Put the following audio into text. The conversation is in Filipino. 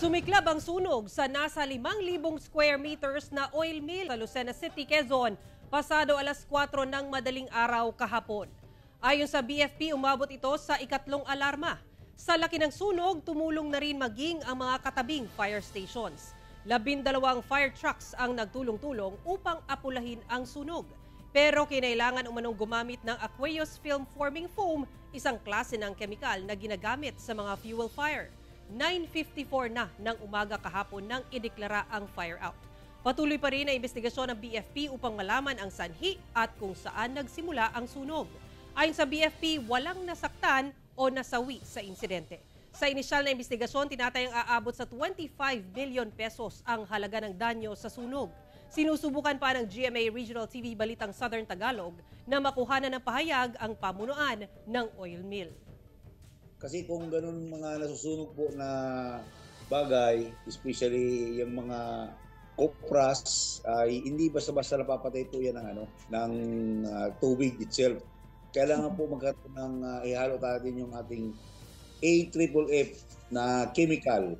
Sumiklab ang sunog sa nasa 5,000 square meters na oil mill sa Lucena City, Quezon, pasado alas 4 ng madaling araw kahapon. Ayon sa BFP, umabot ito sa ikatlong alarma. Sa laki ng sunog, tumulong na rin maging ang mga katabing fire stations. 12 fire trucks ang nagtulong-tulong upang apulahin ang sunog. Pero kinailangan umanong gumamit ng aqueous film forming foam, isang klase ng kemikal na ginagamit sa mga fuel fire. 9:54 na ng umaga kahapon nang ideklara ang fire out. Patuloy pa rin ang investigasyon ng BFP upang malaman ang sanhi at kung saan nagsimula ang sunog. Ayon sa BFP, walang nasaktan o nasawi sa insidente. Sa inisyal na investigasyon, tinatayang aabot sa 25 million pesos ang halaga ng danyo sa sunog. Sinusubukan pa ng GMA Regional TV Balitang Southern Tagalog na makuhanan ng pahayag ang pamunuan ng oil mill. Kasi kung ganun mga nasusunog po na bagay, especially yung mga kopras, ay hindi basta-basta napapatay po yan ng tubig itself. Kailangan po magkaroon ng ihalo natin yung ating AFFF na chemical